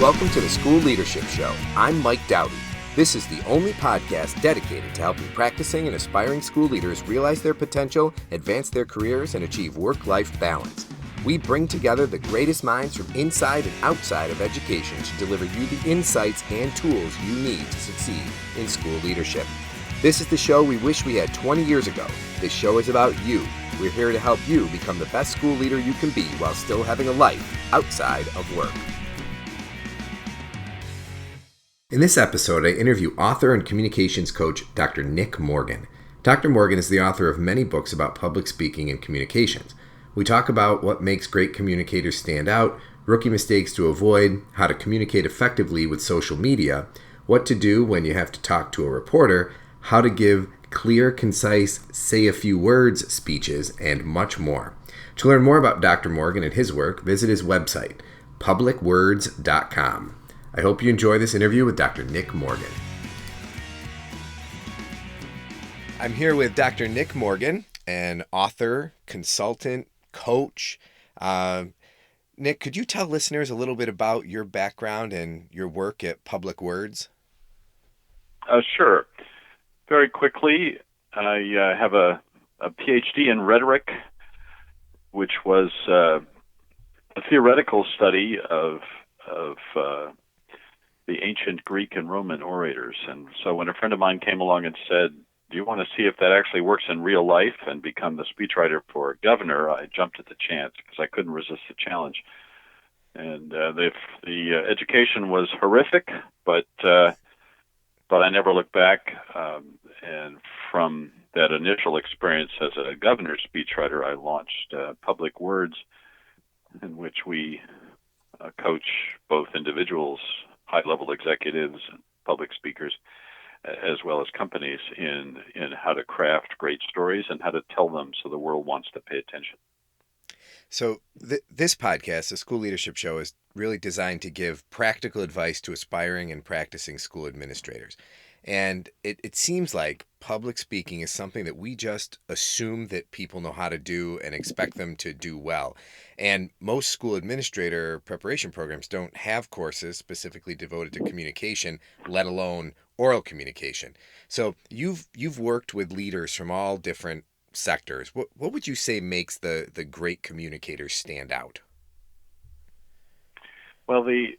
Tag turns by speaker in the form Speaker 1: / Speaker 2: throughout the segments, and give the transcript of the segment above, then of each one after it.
Speaker 1: Welcome to the School Leadership Show. I'm Mike Dowdy. This is the only podcast dedicated to helping practicing and aspiring school leaders realize their potential, advance their careers, and achieve work-life balance. We bring together the greatest minds from inside and outside of education to deliver you the insights and tools you need to succeed in school leadership. This is the show we wish we had 20 years ago. This show is about you. We're here to help you become the best school leader you can be while still having a life outside of work. In this episode, I interview author and communications coach Dr. Nick Morgan. Dr. Morgan is the author of many books about public speaking and communications. We talk about what makes great communicators stand out, rookie mistakes to avoid, how to communicate effectively with social media, what to do when you have to talk to a reporter, how to give clear, concise, say a few words speeches, and much more. To learn more about Dr. Morgan and his work, visit his website, publicwords.com. I hope you enjoy this interview with Dr. Nick Morgan. I'm here with Dr. Nick Morgan, an author, consultant, coach. Nick, could you tell listeners a little bit about your background and your work at Public Words?
Speaker 2: Sure. Very quickly, I have a PhD in rhetoric, which was a theoretical study of the ancient Greek and Roman orators. And so when a friend of mine came along and said, do you want to see if that actually works in real life and become the speechwriter for governor, I jumped at the chance because I couldn't resist the challenge. And the education was horrific, but I never looked back. And from that initial experience as a governor speechwriter, I launched Public Words, in which we coach both individuals, high-level executives, and public speakers, as well as companies in how to craft great stories and how to tell them so the world wants to pay attention.
Speaker 1: So this podcast, the School Leadership Show, is really designed to give practical advice to aspiring and practicing school administrators. And it seems like public speaking is something that we just assume that people know how to do and expect them to do well. And most school administrator preparation programs don't have courses specifically devoted to communication, let alone oral communication. So you've worked with leaders from all different sectors. What would you say makes the great communicators stand out?
Speaker 2: Well, the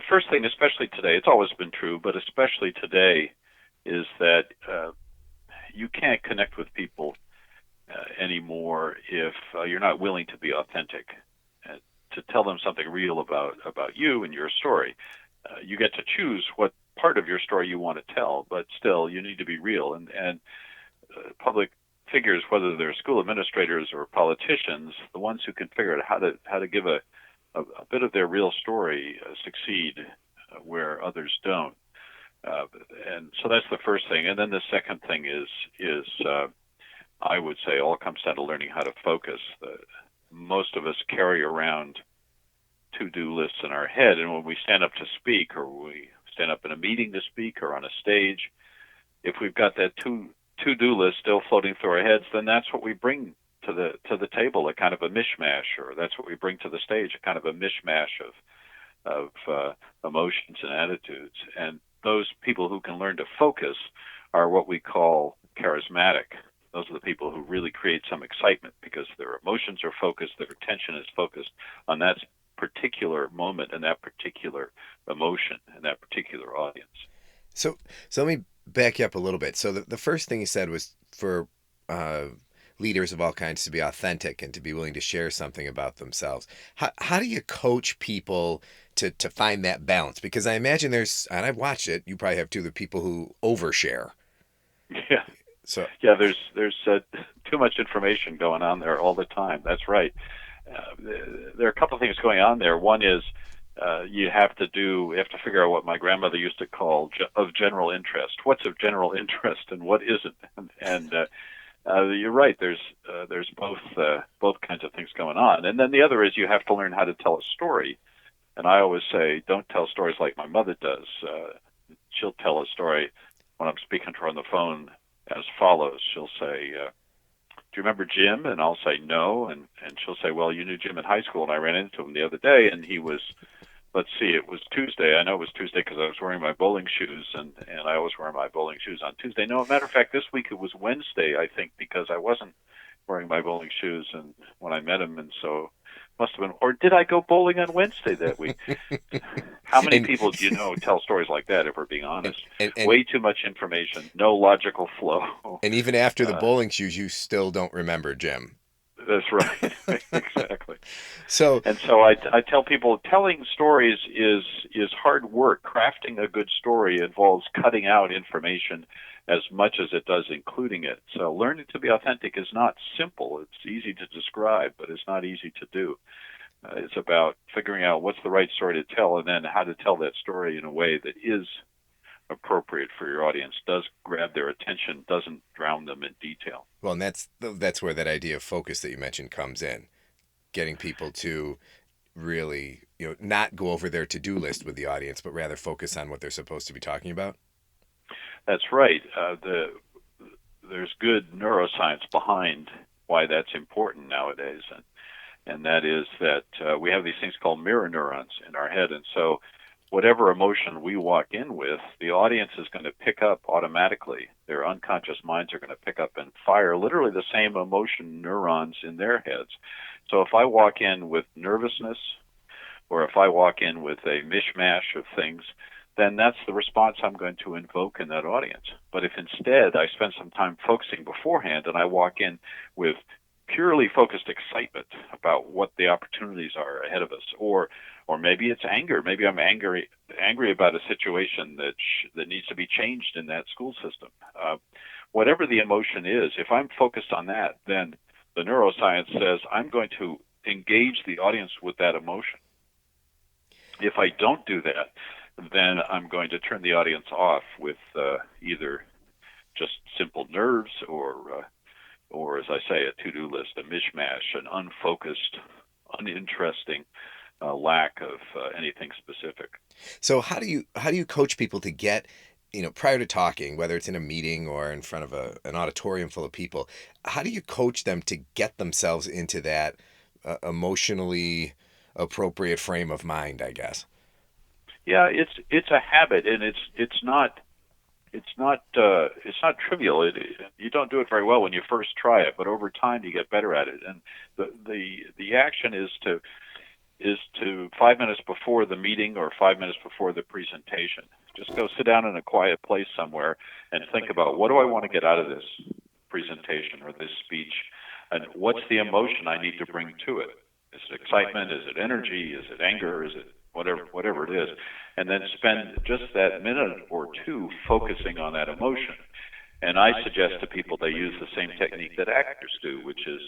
Speaker 2: first thing, especially today, it's always been true, but especially today, is that you can't connect with people anymore if you're not willing to be authentic, to tell them something real about you and your story. You get to choose what part of your story you want to tell, but still you need to be real. And public figures, whether they're school administrators or politicians, the ones who can figure out how to give a bit of their real story succeed where others don't. And so that's the first thing. And then the second thing is I would say all comes down to learning how to focus. Most of us carry around to-do lists in our head, and when we stand up to speak, or we stand up in a meeting to speak, or on a stage, if we've got that to-do list still floating through our heads, then that's what we bring to the table, a kind of a mishmash, or that's what we bring to the stage, a kind of a mishmash of emotions and attitudes. And those people who can learn to focus are what we call charismatic. Those are the people who really create some excitement because their emotions are focused, their attention is focused on that particular moment and that particular emotion and that particular audience.
Speaker 1: So let me back you up a little bit. So the first thing you said was for leaders of all kinds to be authentic and to be willing to share something about themselves. How do you coach people to find that balance? Because I imagine and I've watched it, you probably have too, the people who overshare.
Speaker 2: Yeah. So yeah, there's too much information going on there all the time. That's right. There are a couple of things going on there. One is you have to figure out what my grandmother used to call of general interest. What's of general interest and what isn't? And you're right. There's both kinds of things going on. And then the other is you have to learn how to tell a story. And I always say, don't tell stories like my mother does. She'll tell a story when I'm speaking to her on the phone as follows. She'll say, do you remember Jim? And I'll say, no. And she'll say, well, you knew Jim in high school, and I ran into him the other day, and he was let's see, it was Tuesday. I know it was Tuesday because I was wearing my bowling shoes, and I always wear my bowling shoes on Tuesday. No, matter of fact, this week it was Wednesday, I think, because I wasn't wearing my bowling shoes and when I met him, and so must have been. Or did I go bowling on Wednesday that week? How many
Speaker 1: and
Speaker 2: people do you know tell stories like that? If we're being
Speaker 1: and
Speaker 2: honest,
Speaker 1: and
Speaker 2: way too much information, no logical flow.
Speaker 1: and even after the
Speaker 2: Uh,
Speaker 1: bowling shoes, you still don't remember, Jim.
Speaker 2: that's right, exactly.
Speaker 1: So,
Speaker 2: And so I tell people telling stories is hard work. Crafting a good story involves cutting out information as much as it does including it. So learning to be authentic is not simple. It's easy to describe, but it's not easy to do. It's about figuring out what's the right story to tell and then how to tell that story in a way that is appropriate for your audience, does grab their attention, doesn't drown them in detail.
Speaker 1: well, and that's where that idea of focus that you mentioned comes in, getting people to really, not go over their to-do list with the audience, but rather focus on what they're supposed to be talking about.
Speaker 2: That's right. There's good neuroscience behind why that's important nowadays, and that is that we have these things called mirror neurons in our head, and so whatever emotion we walk in with, the audience is going to pick up automatically. Their unconscious minds are going to pick up and fire literally the same emotion neurons in their heads. So if I walk in with nervousness, or if I walk in with a mishmash of things, then that's the response I'm going to invoke in that audience. But if instead I spend some time focusing beforehand and I walk in with purely focused excitement about what the opportunities are ahead of us, or maybe it's anger. Maybe I'm angry about a situation that needs to be changed in that school system. Whatever the emotion is, if I'm focused on that, then the neuroscience says I'm going to engage the audience with that emotion. If I don't do that, then I'm going to turn the audience off with either just simple nerves or as I say, a to-do list, a mishmash, an unfocused, uninteresting lack of anything specific.
Speaker 1: So how do you coach people to get, prior to talking, whether it's in a meeting or in front of an auditorium full of people, how do you coach them to get themselves into that emotionally appropriate frame of mind, I guess?
Speaker 2: Yeah, it's a habit, and it's not trivial. You don't do it very well when you first try it, but over time you get better at it. And the action is to 5 minutes before the meeting or 5 minutes before the presentation, just go sit down in a quiet place somewhere and think about what do I want to get out of this presentation or this speech, and what's the emotion I need to bring to it. Is it excitement? Is it energy? Is it anger? Is it whatever it is? And then spend just that minute or two focusing on that emotion. And I suggest to people they use the same technique that actors do, which is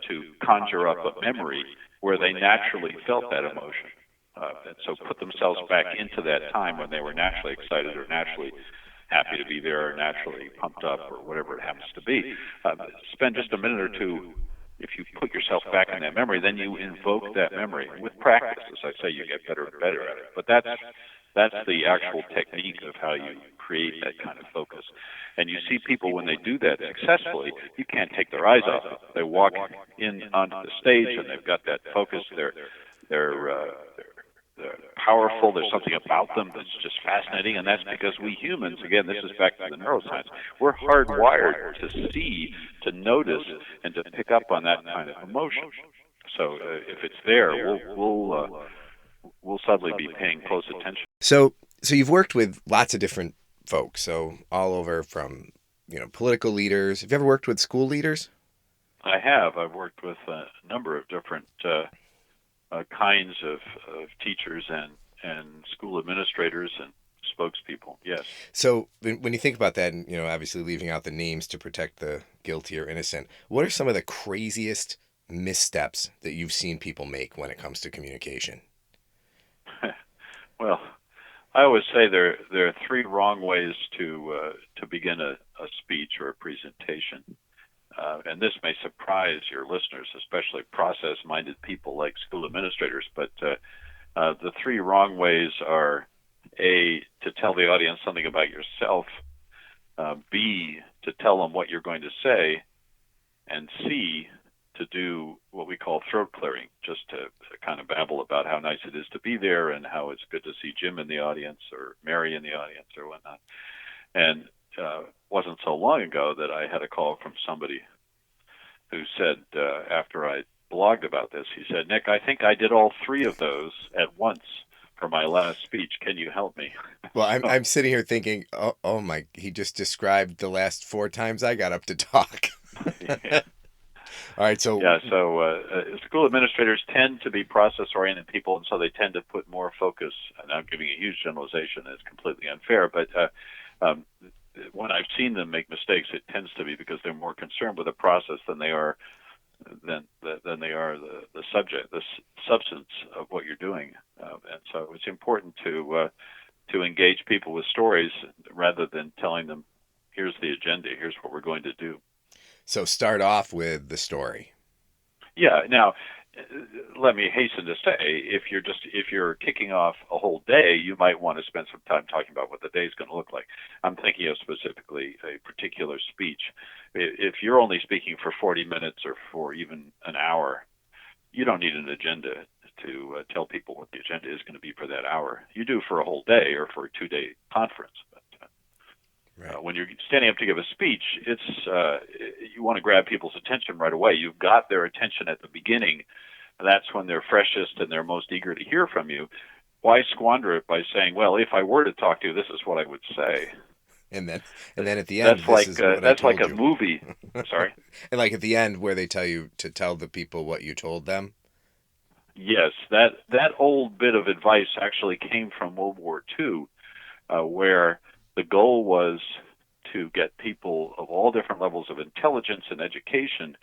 Speaker 2: to conjure up a memory where they naturally felt that emotion. And so put themselves back into that time when they were naturally excited or naturally happy to be there or naturally pumped up or whatever it happens to be. Spend just a minute or two. If you put yourself back in that memory, then you invoke that memory. With practice, as I say, you get better and better at it. But that's the actual technique of how you create that kind of focus. And you see people when they do that successfully, you can't take their eyes off it. They walk in onto the stage and they've got that focus. They're powerful. There's something about them that's just fascinating, and that's because we humans, again, this is back to the neuroscience, we're hardwired to see, to notice, and to pick up on that kind of emotion. So if it's there, we'll suddenly be paying close attention.
Speaker 1: So you've worked with lots of different folks, so all over from, political leaders. Have you ever worked with school leaders?
Speaker 2: I have. I've worked with a number of different kinds of teachers and school administrators and spokespeople. Yes.
Speaker 1: So when you think about that, and obviously leaving out the names to protect the guilty or innocent, what are some of the craziest missteps that you've seen people make when it comes to communication?
Speaker 2: Well, I always say there are three wrong ways to begin a speech or a presentation. And this may surprise your listeners, especially process-minded people like school administrators, but the three wrong ways are A, to tell the audience something about yourself, B, to tell them what you're going to say, and C, to do what we call throat clearing, just to kind of babble about how nice it is to be there and how it's good to see Jim in the audience or Mary in the audience or whatnot. And wasn't so long ago that I had a call from somebody who said, after I blogged about this, he said, Nick, I think I did all three of those at once for my last speech. Can you help me?
Speaker 1: Well, I'm
Speaker 2: So,
Speaker 1: I'm sitting here thinking, oh my, he just described the last four times I got up to talk.
Speaker 2: yeah.
Speaker 1: All right, so
Speaker 2: Yeah, so school administrators tend to be process-oriented people, and so they tend to put more focus. And I'm giving a huge generalization; it's completely unfair. But um, when I've seen them make mistakes, it tends to be because they're more concerned with the process than they are the subject, substance of what you're doing. And so it's important to engage people with stories rather than telling them, "Here's the agenda. Here's what we're going to do."
Speaker 1: so start off with the story.
Speaker 2: Yeah. Now, let me hasten to say, if you're kicking off a whole day, you might want to spend some time talking about what the day is going to look like. I'm thinking of specifically a particular speech. If you're only speaking for 40 minutes or for even an hour, you don't need an agenda to tell people what the agenda is going to be for that hour. You do for a whole day or for a 2-day conference. But
Speaker 1: Right.
Speaker 2: when you're standing up to give a speech, you want to grab people's attention right away. You've got their attention at the beginning. That's when they're freshest and they're most eager to hear from you. Why squander it by saying, "Well, if I were to talk to you, this is what I would say."
Speaker 1: And then at the end, this is what I
Speaker 2: That's like
Speaker 1: told
Speaker 2: a
Speaker 1: you.
Speaker 2: movie. Sorry.
Speaker 1: And like at the end where they tell you to tell the people what you told them.
Speaker 2: Yes, that old bit of advice actually came from World War II, where the goal was to get people of all different levels of intelligence and education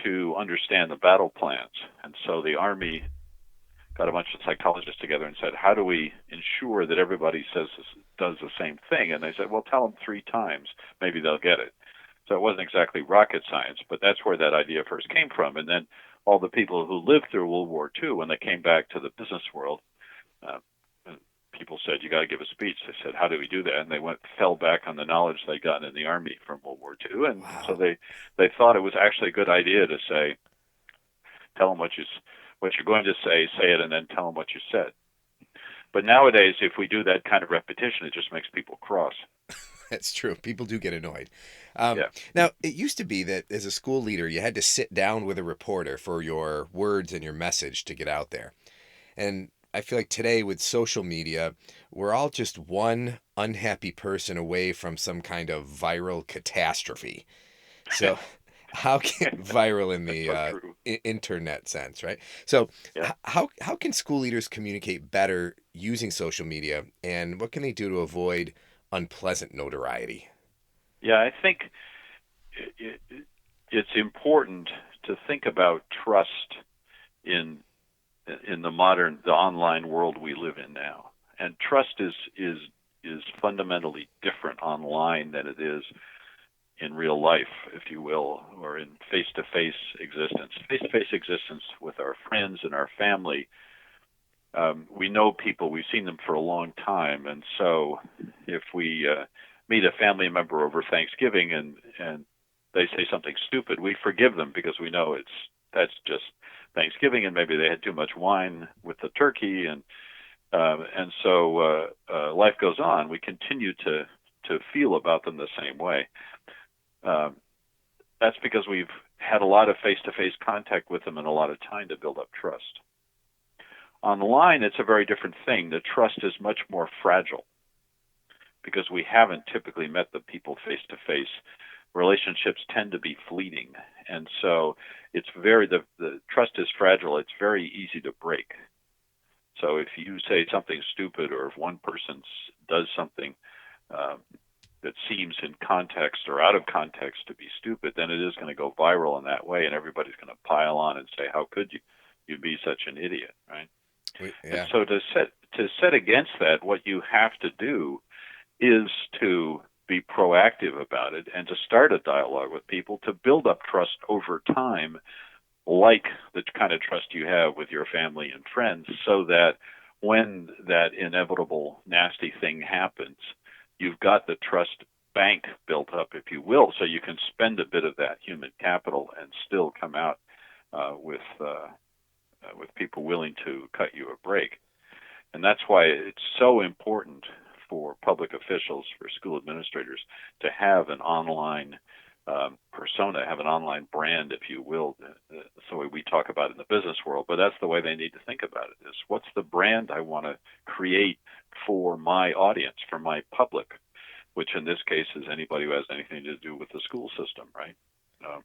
Speaker 2: to understand the battle plans. And so the Army got a bunch of psychologists together and said, "How do we ensure that everybody does the same thing?" And they said, "Well, tell them 3 times. Maybe they'll get it." So it wasn't exactly rocket science, but that's where that idea first came from. And then all the people who lived through World War II, when they came back to the business world, uh, people said, "You got to give a speech." They said, "How do we do that?" And they fell back on the knowledge they'd gotten in the Army from World War II, and so
Speaker 1: Wow.
Speaker 2: they thought it was actually a good idea to say, "Tell them what you're going to say it, and then tell them what you said." But nowadays, if we do that kind of repetition, it just makes people cross.
Speaker 1: That's true. People do get annoyed. Um,
Speaker 2: Yeah.
Speaker 1: Now, it used to be that as a school leader, you had to sit down with a reporter for your words and your message to get out there. And I feel like today with social media, we're all just one unhappy person away from some kind of viral catastrophe. So, how can viral in
Speaker 2: That's
Speaker 1: the
Speaker 2: so true.
Speaker 1: internet sense, right? So,
Speaker 2: Yeah.
Speaker 1: how can school leaders communicate better using social media, and what can they do to avoid unpleasant notoriety?
Speaker 2: Yeah, I think it's important to think about trust in the online world we live in now. And trust is fundamentally different online than it is in real life, if you will, or in face-to-face existence. Face-to-face existence with our friends and our family. We know people, we've seen them for a long time, and so if we meet a family member over Thanksgiving and they say something stupid, we forgive them because we know that's just Thanksgiving, and maybe they had too much wine with the turkey, and so life goes on. We continue to feel about them the same way. Um, that's because we've had a lot of face-to-face contact with them and a lot of time to build up trust. Online, it's a very different thing. The trust is much more fragile because we haven't typically met the people face-to-face. Relationships tend to be fleeting, and so the trust is fragile. It's very easy to break. So if you say something stupid, or if one person does something uh, that seems in context or out of context to be stupid, then it is going to go viral in that way, and everybody's going to pile on and say, "How could you? You'd be such an idiot," right? And
Speaker 1: Yeah.
Speaker 2: so to set against that, what you have to do is to be proactive about it and to start a dialogue with people to build up trust over time, like the kind of trust you have with your family and friends, so that when that inevitable nasty thing happens, you've got the trust bank built up, if you will, so you can spend a bit of that human capital and still come out with people willing to cut you a break. And that's why it's so important for public officials, for school administrators, to have an online persona, have an online brand, if you will. That's the way we talk about it in the business world, but that's the way they need to think about it, is what's the brand I want to create for my audience, for my public, which in this case is anybody who has anything to do with the school system, right? Um,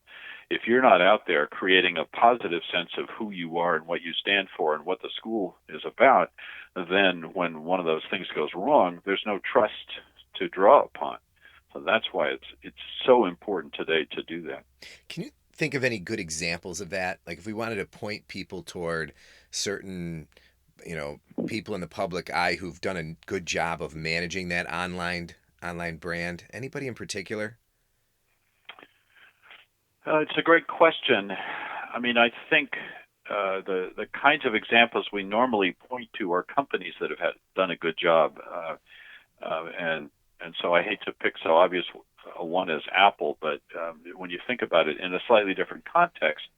Speaker 2: if you're not out there creating a positive sense of who you are and what you stand for and what the school is about, then when one of those things goes wrong, there's no trust to draw upon. So that's why it's so important today to do that.
Speaker 1: Can you think of any good examples of that? Like if we wanted to point people toward certain, people in the public eye who've done a good job of managing that online brand. Anybody in particular?
Speaker 2: It's a great question. I mean, I think the kinds of examples we normally point to are companies that have done a good job, and so I hate to pick so obvious one as Apple, but when you think about it in a slightly different context,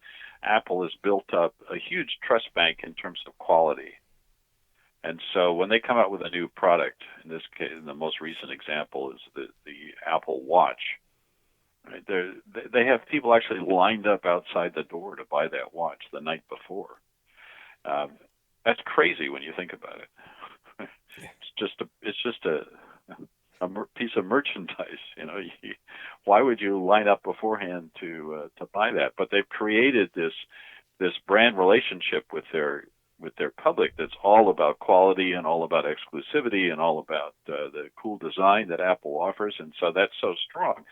Speaker 2: Apple has built up a huge trust bank in terms of quality. And so when they come out with a new product, in this case, the most recent example is the Apple Watch. Right? They have people actually lined up outside the door to buy that watch the night before. Um, that's crazy when you think about it. It's just a piece of merchandise. Why would you line up beforehand to buy that? But they've created this brand relationship with their public that's all about quality and all about exclusivity and all about the cool design that Apple offers. And so that's so strong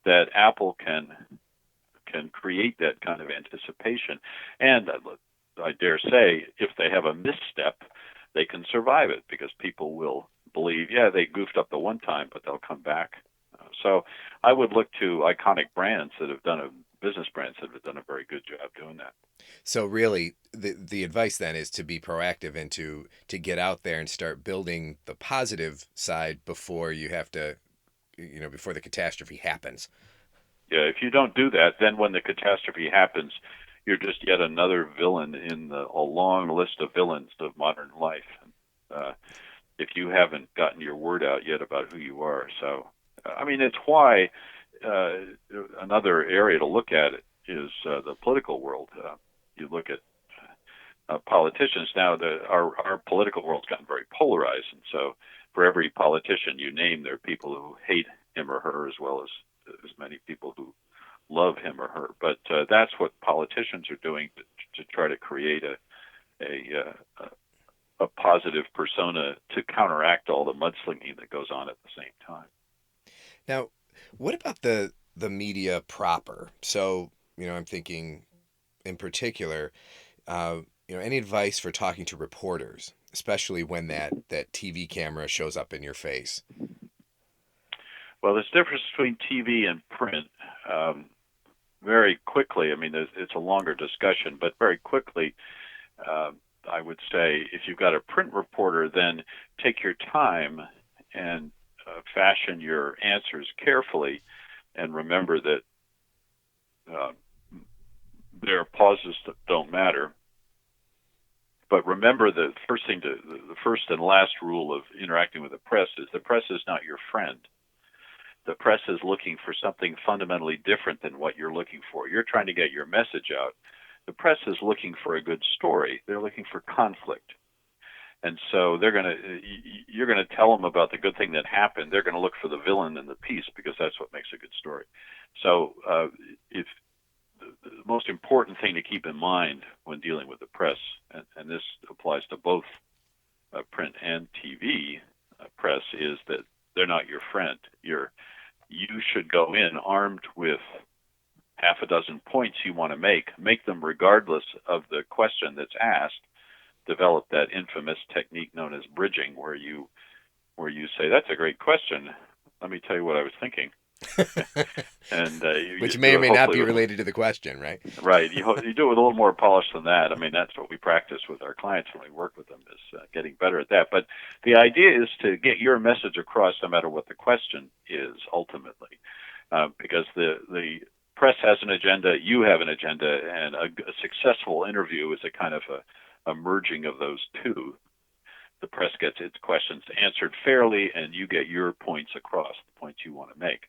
Speaker 2: that Apple can create that kind of anticipation. And I dare say, if they have a misstep, they can survive it because people will believe, yeah, they goofed up the one time, but they'll come back. So I would look to iconic brands that have done business brands that have done a very good job doing that.
Speaker 1: So really, the advice then is to be proactive and to get out there and start building the positive side before you have to, before the catastrophe happens.
Speaker 2: Yeah, if you don't do that, then when the catastrophe happens, you're just yet another villain in a long list of villains of modern life. Uh, if you haven't gotten your word out yet about who you are, so I mean, it's why uh, another area to look at it is the political world. You look at politicians now. Our political world's gotten very polarized, and so for every politician you name, there are people who hate him or her as well as many people who love him or her. But that's what politicians are doing to try to create a positive persona to counteract all the mudslinging that goes on at the same time.
Speaker 1: Now, what about the media proper? So, I'm thinking in particular, any advice for talking to reporters, especially when that TV camera shows up in your face?
Speaker 2: Well, there's a difference between TV and print. Um, Very quickly, I mean, it's a longer discussion, but very quickly, uh, I would say if you've got a print reporter, then take your time and fashion your answers carefully, and remember that uh, there are pauses that don't matter. But remember the first and last rule of interacting with the press is the press is not your friend. The press is looking for something fundamentally different than what you're looking for. You're trying to get your message out. The press is looking for a good story. They're looking for conflict. And so you're going to tell them about the good thing that happened. They're going to look for the villain in the piece because that's what makes a good story. So if the most important thing to keep in mind when dealing with the press, and this applies to both print and TV press, is that they're not your friend. You should go in armed with half a dozen points you want to make them regardless of the question that's asked. Develop that infamous technique known as bridging, where you say, "That's a great question. Let me tell you what I was thinking," and
Speaker 1: Which
Speaker 2: you
Speaker 1: may
Speaker 2: do
Speaker 1: or
Speaker 2: it
Speaker 1: may not
Speaker 2: hopefully
Speaker 1: be
Speaker 2: with
Speaker 1: related to the question, right?
Speaker 2: right. You do it with a little more polish than that. I mean, that's what we practice with our clients when we work with them, is getting better at that. But the idea is to get your message across no matter what the question is ultimately, because the press has an agenda, you have an agenda, and a successful interview is a kind of a merging of those two. The press gets its questions answered fairly, and you get your points across, the points you want to make.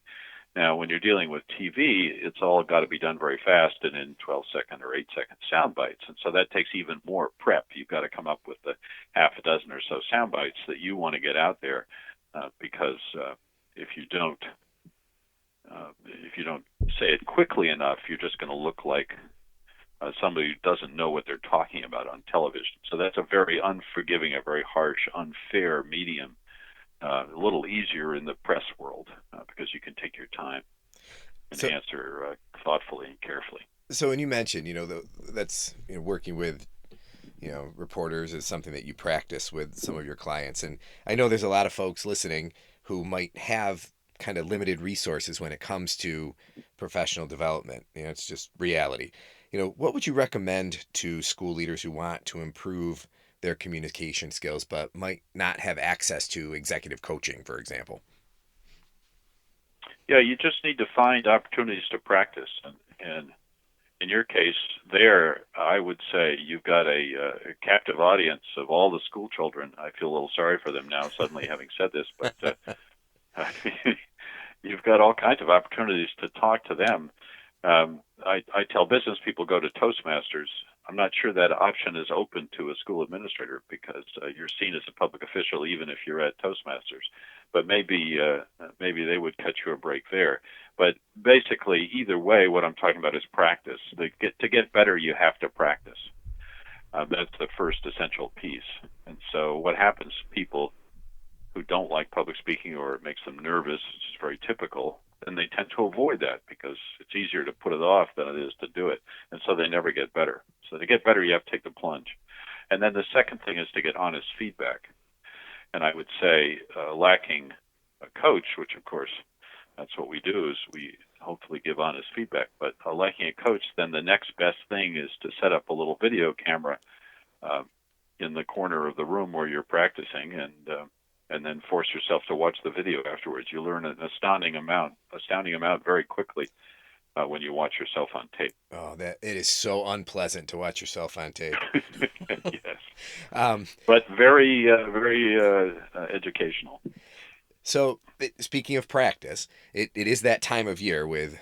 Speaker 2: Now, when you're dealing with TV, it's all got to be done very fast and in 12-second or 8-second sound bites. And so that takes even more prep. You've got to come up with the half a dozen or so sound bites that you want to get out there, because if you don't say it quickly enough, you're just going to look like somebody who doesn't know what they're talking about on television. So that's a very unforgiving, a very harsh, unfair medium. A little easier in the press world because you can take your time and
Speaker 1: So,
Speaker 2: answer thoughtfully and carefully.
Speaker 1: so when you mentioned, that's working with reporters is something that you practice with some of your clients, and I know there's a lot of folks listening who might have kind of limited resources when it comes to professional development. It's just reality. What would you recommend to school leaders who want to improve their communication skills but might not have access to executive coaching, for example?
Speaker 2: Yeah, you just need to find opportunities to practice, and in your case, there, I would say you've got a captive audience of all the school children. I feel a little sorry for them now, suddenly having said this, but you've got all kinds of opportunities to talk to them. I tell business people go to Toastmasters. I'm not sure that option is open to a school administrator because you're seen as a public official even if you're at Toastmasters. But maybe they would cut you a break there. But basically, either way, what I'm talking about is practice. To get better, you have to practice. That's the first essential piece. And so what happens to people who don't like public speaking or it makes them nervous, which is very typical, then they tend to avoid that because it's easier to put it off than it is to do it. And so they never get better. So to get better, you have to take the plunge. And then the second thing is to get honest feedback. And I would say lacking a coach, which of course that's what we do, is we hopefully give honest feedback. But lacking a coach, then the next best thing is to set up a little video camera uh, in the corner of the room where you're practicing, and then force yourself to watch the video afterwards. You learn an astounding amount very quickly when you watch yourself on tape.
Speaker 1: Oh, that it is so unpleasant to watch yourself on tape.
Speaker 2: Yes,
Speaker 1: Um,
Speaker 2: but very educational.
Speaker 1: so, speaking of practice, it is that time of year with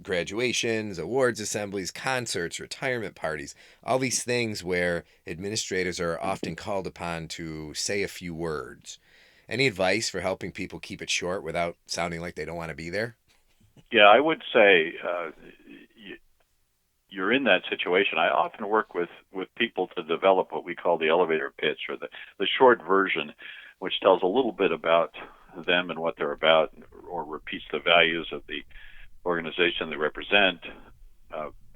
Speaker 1: graduations, awards assemblies, concerts, retirement parties, all these things where administrators are often called upon to say a few words. Any advice for helping people keep it short without sounding like they don't want to be there?
Speaker 2: Yeah, I would say you're in that situation. I often work with people to develop what we call the elevator pitch, or the short version, which tells a little bit about them and what they're about, or repeats the values of the organization they represent,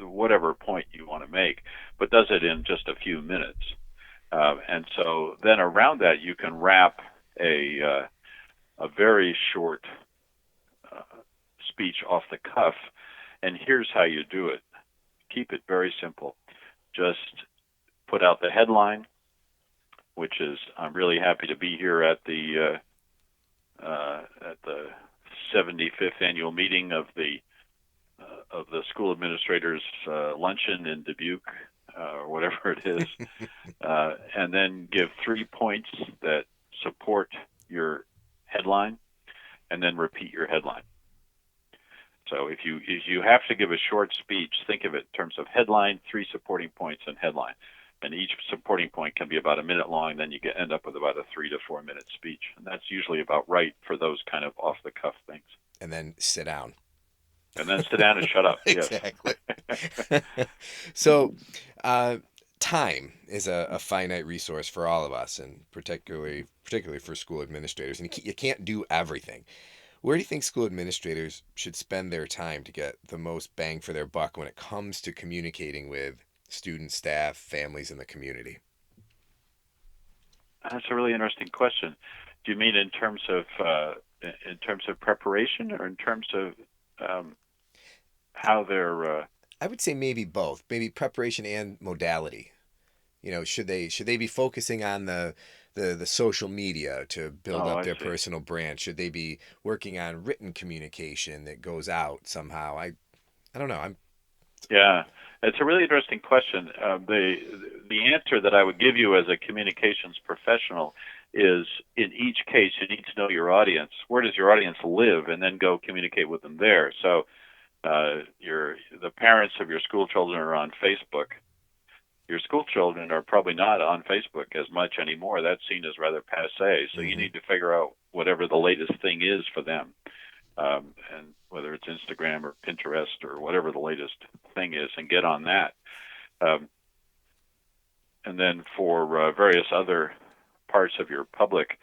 Speaker 2: whatever point you want to make, but does it in just a few minutes. And so then around that, you can wrap a very short uh, speech off the cuff. And here's how you do it. Keep it very simple. Just put out the headline, which is I'm really happy to be here at the 75th annual meeting of the school administrators luncheon in Dubuque, or whatever it is, and then give 3 points that support your headline, and then repeat your headline. So if you have to give a short speech, think of it in terms of headline, 3 supporting points, and headline. And each supporting point can be about a minute long. Then you end up with about a 3 to 4 minute speech, and that's usually about right for those kind of off the cuff things.
Speaker 1: And then sit down.
Speaker 2: And then sit down and shut up. Yes.
Speaker 1: Exactly. So, uh, time is a finite resource for all of us, and particularly for school administrators. And you can't do everything. Where do you think school administrators should spend their time to get the most bang for their buck when it comes to communicating with students, staff, families, and the community?
Speaker 2: That's a really interesting question. Do you mean in terms of preparation, or in terms of um, how they're?
Speaker 1: I would say maybe both, maybe preparation and modality. Should they be focusing on the social media to build
Speaker 2: Oh,
Speaker 1: up
Speaker 2: I
Speaker 1: their
Speaker 2: see.
Speaker 1: personal brand? Should they be working on written communication that goes out somehow? I don't know. I'm
Speaker 2: Yeah, it's a really interesting question. The answer that I would give you as a communications professional is, in each case, you need to know your audience. Where does your audience live, and then go communicate with them there. So, the parents of your school children are on Facebook. Your school children are probably not on Facebook as much anymore. That's seen as rather passé. So you
Speaker 1: hmm
Speaker 2: need to figure out whatever the latest thing is for them, and whether it's Instagram or Pinterest or whatever the latest thing is, and get on that. Um, and then for various other parts of your public,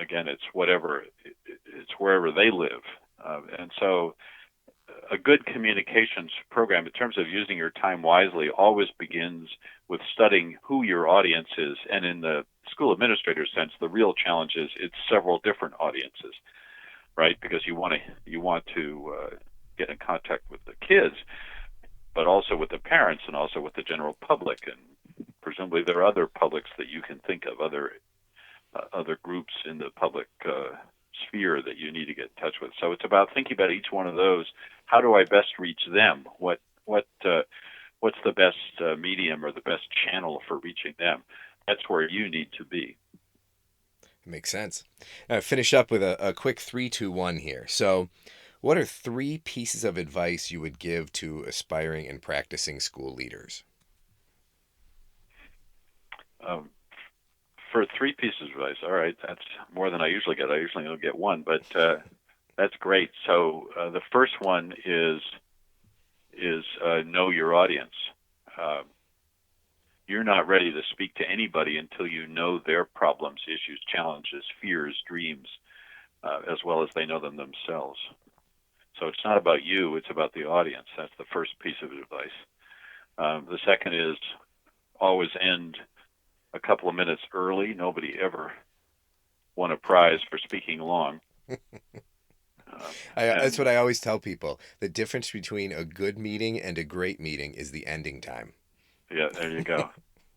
Speaker 2: again, it's wherever they live. And so a good communications program, in terms of using your time wisely, always begins with studying who your audience is. And in the school administrator sense, the real challenge is it's several different audiences, right? Because you want to get in contact with the kids, but also with the parents and also with the general public. And presumably there are other publics that you can think of, other groups in the public sphere that you need to get in touch with. So it's about thinking about each one of those. How do I best reach them? What's the best medium or the best channel for reaching them? That's where you need to be.
Speaker 1: It makes sense. Finish up with a quick 3, 2, 1 here. So, what are 3 pieces of advice you would give to aspiring and practicing school leaders?
Speaker 2: Um, for 3 pieces of advice, all right, that's more than I usually get. I usually only get one, but that's great. So the first one is know your audience. Uh, you're not ready to speak to anybody until you know their problems, issues, challenges, fears, dreams, as well as they know them themselves. So it's not about you, it's about the audience. That's the first piece of advice. The second is always end a couple of minutes early. Nobody ever won a prize for speaking long.
Speaker 1: That's
Speaker 2: And
Speaker 1: what I always tell people. The difference between a good meeting and a great meeting is the ending time.
Speaker 2: yeah, there you go.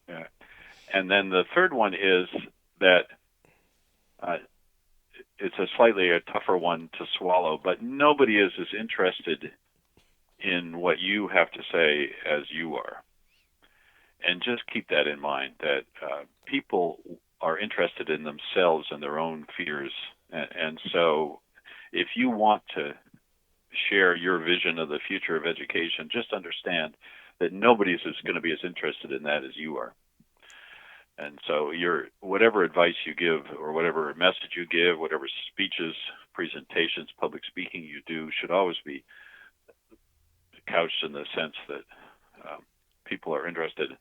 Speaker 2: Yeah. And then the third one is that uh, it's a slightly a tougher one to swallow, but nobody is as interested in what you have to say as you are. And just keep that in mind, that people are interested in themselves and their own fears. And so if you want to share your vision of the future of education, just understand that nobody's going to be as interested in that as you are. And so your whatever advice you give or whatever message you give, whatever speeches, presentations, public speaking you do should always be couched in the sense that people are interested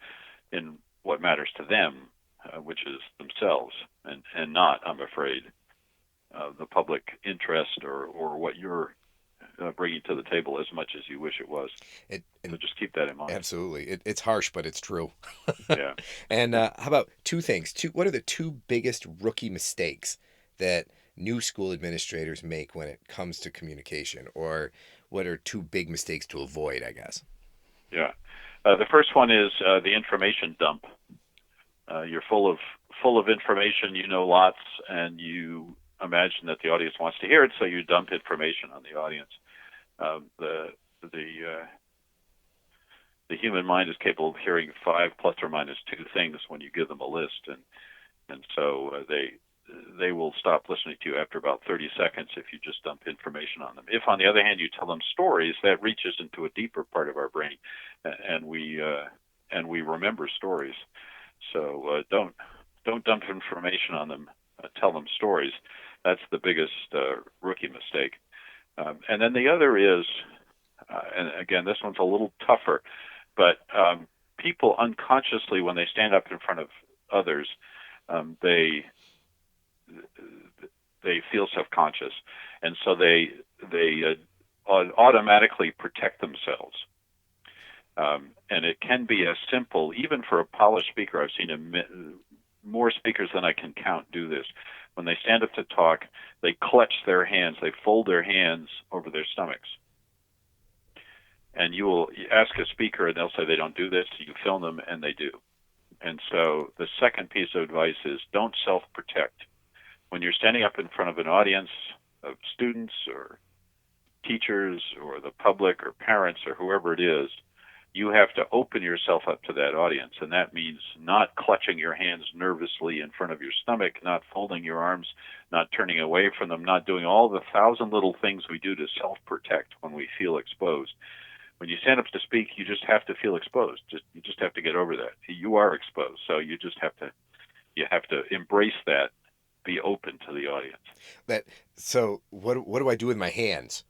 Speaker 2: in what matters to them, which is themselves, and not, I'm afraid, the public interest or what you're bringing to the table as much as you wish it was. So
Speaker 1: And
Speaker 2: just keep that in mind.
Speaker 1: absolutely, it's harsh, but it's true.
Speaker 2: Yeah.
Speaker 1: And how about 2 things? What are the 2 biggest rookie mistakes that new school administrators make when it comes to communication, or what are 2 big mistakes to avoid? I guess.
Speaker 2: Yeah. The first one is the information dump. You're full of information. You know lots, and you imagine that the audience wants to hear it, so you dump information on the audience. The the human mind is capable of hearing 5 plus or minus 2 things when you give them a list, and so they will stop listening to you after about 30 seconds if you just dump information on them. If, on the other hand, you tell them stories, that reaches into a deeper part of our brain, and we remember stories. So don't dump information on them. Tell them stories. That's the biggest rookie mistake. And then the other is, and again, this one's a little tougher, but people unconsciously, when they stand up in front of others, um, they they feel self-conscious, and so they automatically protect themselves. And it can be as simple, even for a polished speaker. I've seen more speakers than I can count do this. When they stand up to talk, they clutch their hands, they fold their hands over their stomachs. And you will ask a speaker, and they'll say they don't do this. You film them, and they do. And so the second piece of advice is don't self-protect. When you're standing up in front of an audience of students or teachers or the public or parents or whoever it is, you have to open yourself up to that audience. And that means not clutching your hands nervously in front of your stomach, not folding your arms, not turning away from them, not doing all the 1,000 little things we do to self-protect when we feel exposed. When you stand up to speak, you just have to feel exposed. You just have to get over that. You are exposed, so you have to embrace that, be open to the audience.
Speaker 1: So what do I do with my hands?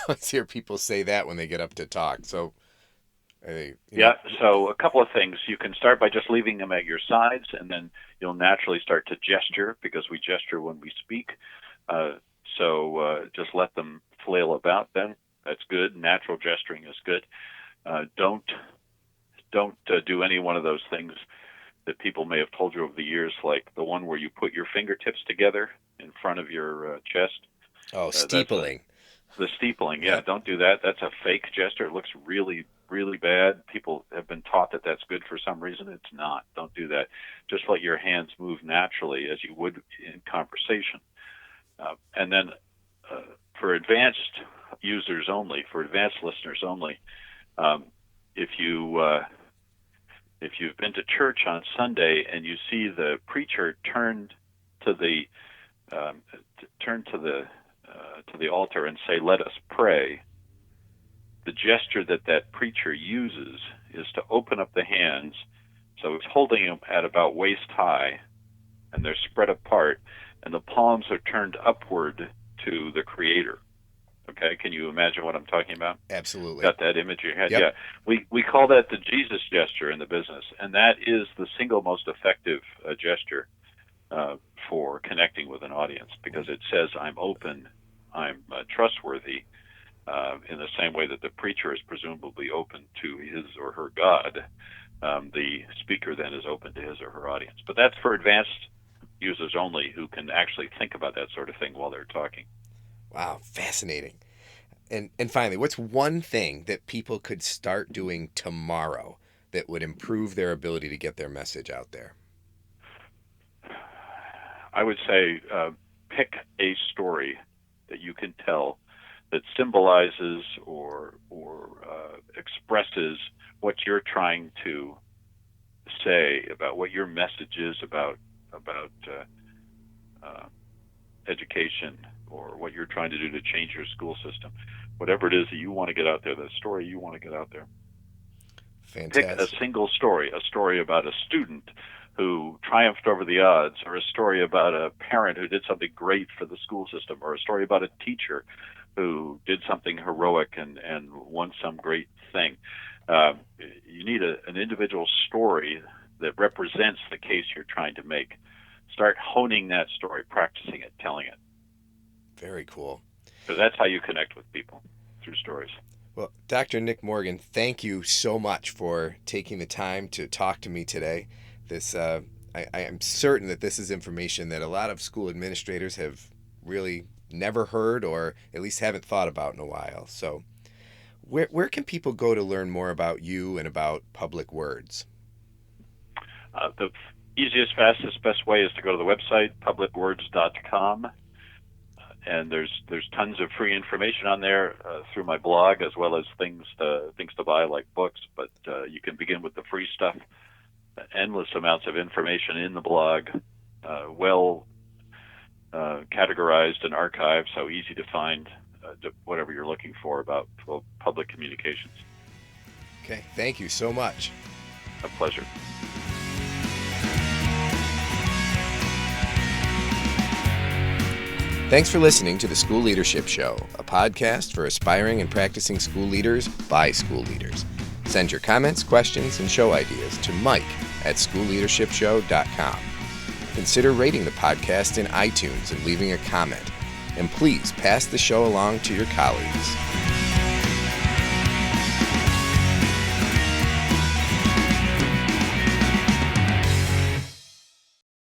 Speaker 1: I hear people say that when they get up to talk. So
Speaker 2: so a couple of things. You can start by just leaving them at your sides, and then you'll naturally start to gesture, because we gesture when we speak. So just let them flail about then. That's good. Natural gesturing is good. Don't do any one of those things that people may have told you over the years, like the one where you put your fingertips together in front of your chest.
Speaker 1: Oh, steepling.
Speaker 2: The steepling, yeah. Don't do that. That's a fake gesture. It looks really, really bad. People have been taught that that's good for some reason. It's not. Don't do that. Just let your hands move naturally as you would in conversation. And then for advanced users only, for advanced listeners only, if you've been to church on Sunday and you see the preacher turn to the altar and say, "Let us pray," the gesture that preacher uses is to open up the hands. So he's holding them at about waist high, and they're spread apart, and the palms are turned upward to the Creator. Okay, can you imagine what I'm talking about?
Speaker 1: Absolutely.
Speaker 2: Got that image in your head?
Speaker 1: Yep.
Speaker 2: Yeah. We call that the Jesus gesture in the business, and that is the single most effective gesture for connecting with an audience, because it says I'm open, I'm trustworthy, in the same way that the preacher is presumably open to his or her God. The speaker then is open to his or her audience. But that's for advanced users only, who can actually think about that sort of thing while they're talking.
Speaker 1: Wow, fascinating. And finally, what's one thing that people could start doing tomorrow that would improve their ability to get their message out there?
Speaker 2: I would say pick a story that you can tell that symbolizes or expresses what you're trying to say, about what your message is about education, or what you're trying to do to change your school system. Whatever it is that you want to get out there, the story you want to get out there.
Speaker 1: Fantastic.
Speaker 2: Pick a single story, a story about a student who triumphed over the odds, or a story about a parent who did something great for the school system, or a story about a teacher who did something heroic and won some great thing. You need an individual story that represents the case you're trying to make. Start honing that story, practicing it, telling it.
Speaker 1: Very cool.
Speaker 2: So that's how you connect with people, through stories.
Speaker 1: Well, Dr. Nick Morgan, thank you so much for taking the time to talk to me today. I am certain that this is information that a lot of school administrators have really never heard, or at least haven't thought about in a while. So where can people go to learn more about you and about Public Words?
Speaker 2: The easiest, fastest, best way is to go to the website, publicwords.com. And there's tons of free information on there through my blog, as well as things to buy, like books. But you can begin with the free stuff. Endless amounts of information in the blog, well categorized and archived, so easy to find whatever you're looking for about public communications.
Speaker 1: Okay, thank you so much.
Speaker 2: A pleasure.
Speaker 1: Thanks for listening to the School Leadership Show, a podcast for aspiring and practicing school leaders by school leaders. Send your comments, questions, and show ideas to mike@schoolleadershipshow.com. Consider rating the podcast in iTunes and leaving a comment. And please pass the show along to your colleagues.